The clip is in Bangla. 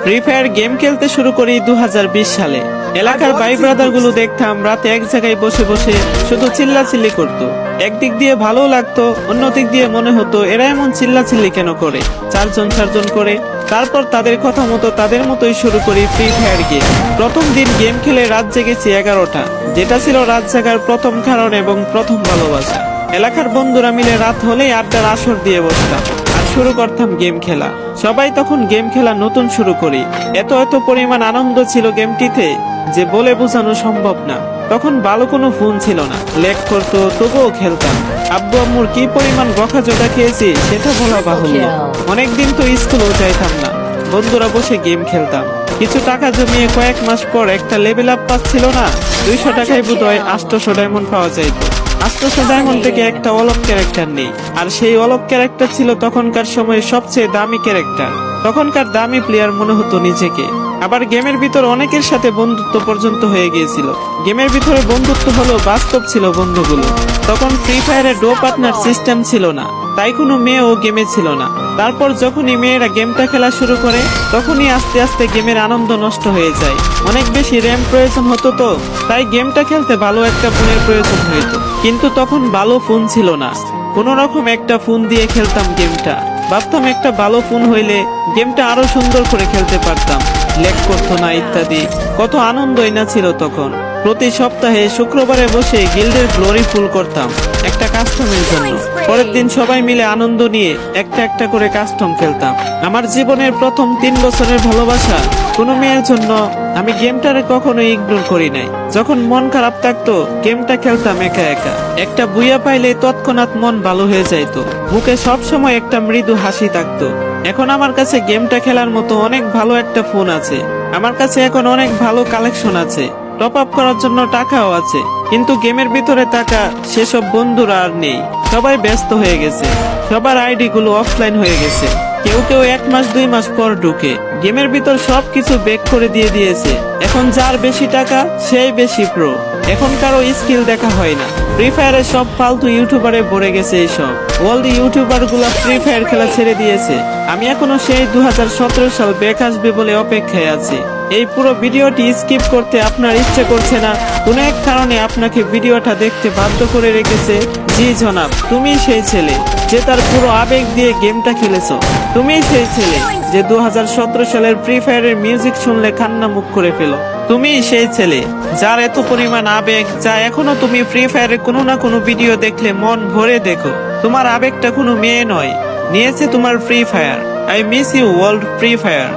ফ্রি ফায়ার গেম খেলতে শুরু করি 2020 সালে। এলাকার ভাই ব্রাদার গুলো দেখতাম রাতে এক জায়গায় বসে বসে শুধু চিল্লাচিল্লি করতো। একদিক দিয়ে ভালো লাগতো, অন্য দিক দিয়ে মনে হতো এরা এমন চিল্লাচিল্লি কেন করে, চারজন করে। তারপর তাদের কথা মতো তাদের মতোই শুরু করি ফ্রি ফায়ার গেম। প্রথম দিন গেম খেলে রাত জেগেছি 11টা, যেটা ছিল রাত জাগার প্রথম কারণ এবং প্রথম ভালোবাসা। এলাকার বন্ধুরা মিলে রাত হলেই আড্ডার আসর দিয়ে বসতাম আর শুরু করতাম গেম খেলা। সবাই তখন গেম খেলা নতুন শুরু করি। এত পরিমাণ আনন্দ ছিল গেমটিতে যে বলে বোঝানো সম্ভব না। তখন ভালো কোনো ফোন ছিল না, ল্যাগ করতো, তবুও খেলতাম। আব্বু আম্মুর কি পরিমাণ বকাঝকা খেয়েছি সেটা বলা বাহুল্য। অনেকদিন তো স্কুলেও যাইতাম না, বন্ধুরা বসে গেম খেলতাম। কিছু টাকা জমিয়ে কয়েক মাস পর একটা লেভেল আপ পাচ্ছিল না, 200 টাকায় বোধহয় 800 ডায়মন্ড পাওয়া যাইতো। 800 ডায়মন্ড থেকে একটা অলক ক্যারেক্টার নেই, আর সেই অলক ক্যারেক্টার ছিল তখনকার সময়ে সবচেয়ে দামি ক্যারেক্টার। তখনকার দামি প্লেয়ার মনে হতো নিজেকে। আবার গেমের ভিতর অনেকের সাথে বন্ধুত্ব পর্যন্ত হয়ে গিয়েছিল। গেমের ভিতরে বন্ধুত্ব হলো বাস্তব ছিল বন্ধুগুলো। তখন ফ্রি ফায়ারে ডো পার্টনার সিস্টেম ছিল না, তাই কোনো মেয়েও গেমে ছিল না। তারপর যখনই মেয়েরা গেমটা খেলা শুরু করে তখনই আস্তে আস্তে গেমের আনন্দ নষ্ট হয়ে যায়। অনেক বেশি র্যাম প্রয়োজন হতো, তো তাই গেমটা খেলতে ভালো একটা ফোনের প্রয়োজন হইতো। কিন্তু তখন ভালো ফোন ছিল না, কোনো রকম একটা ফোন দিয়ে খেলতাম গেমটা। ভাবতাম একটা ভালো ফোন হইলে গেমটা আরো সুন্দর করে খেলতে পারতাম, ল্যাগ করতো না ইত্যাদি। কত আনন্দই না ছিল তখন। প্রতি সপ্তাহে শুক্রবারে বসে গিল্ডের গ্লোরি ফুল করতাম একটা কাস্টমের জন্য। পরের দিন সবাই মিলে আনন্দ নিয়ে একটা করে কাস্টম খেলতাম। আমার জীবনের প্রথম 3 বছরের ভালোবাসা কোনো মেয়ের জন্য আমি গেমটারে কখনো ইগনোর করি নাই। যখন মন খারাপ থাকতো গেমটা খেলতাম একা। একটা বুইয়া পাইলে তৎক্ষণাৎ মন ভালো হয়ে যাইতো, মুখে সব সময় একটা মৃদু হাসি থাকতো। এখন আমার কাছে গেমটা খেলার মতো অনেক ভালো একটা ফোন আছে, আমার কাছে এখন অনেক ভালো কালেকশন আছে, টপ আপ করার জন্য টাকাও আছে। কিন্তু গেমের ভিতরে টাকা সেসব বন্ধুরা আর নেই, সবাই ব্যস্ত হয়ে গেছে, সবার আইডি গুলো অফলাইন হয়ে গেছে। কেউ 1 মাস 2 মাস পর ঢুকে গেমের ভিতর সবকিছু বেক করে দিয়েছে। এখন যার বেশি টাকা সেই বেশি প্রো, এখন কারো স্কিল দেখা হয় না। ফ্রি ফায়ারে সব ফালতু ইউটিউবারে ভরে গেছে। এইসব ওয়ার্ল্ড ইউটিউবার গুলা ফ্রি ফায়ার খেলা ছেড়ে দিয়েছে। আমি এখনো সেই 2017 সাল ব্যাক আসবে বলে অপেক্ষায় আছি। এই পুরো ভিডিওটি স্কিপ করতে আপনার ইচ্ছে করছে না, কোনো এক কারণে আপনাকে ভিডিওটা দেখতে বাধ্য করে রেখেছে। জি জনাব, তুমি সেই ছেলে যে তার পুরো আবেগ দিয়ে গেমটা খেলেছো। তুমি সেই ছেলে যে 2017 সালের ফ্রি ফায়ারের মিউজিক শুনলে কান্না মুখ করে ফেলো। তুমি সেই ছেলে যার এত পরিমাণ আবেগ, যা এখনো তুমি ফ্রি ফায়ারের কোনো না কোনো ভিডিও দেখলে মন ভরে দেখো। তোমার আবেগটা কোনো মেয়ে নয়, নিয়েছে তোমার Free Fire. I miss you world Free fire.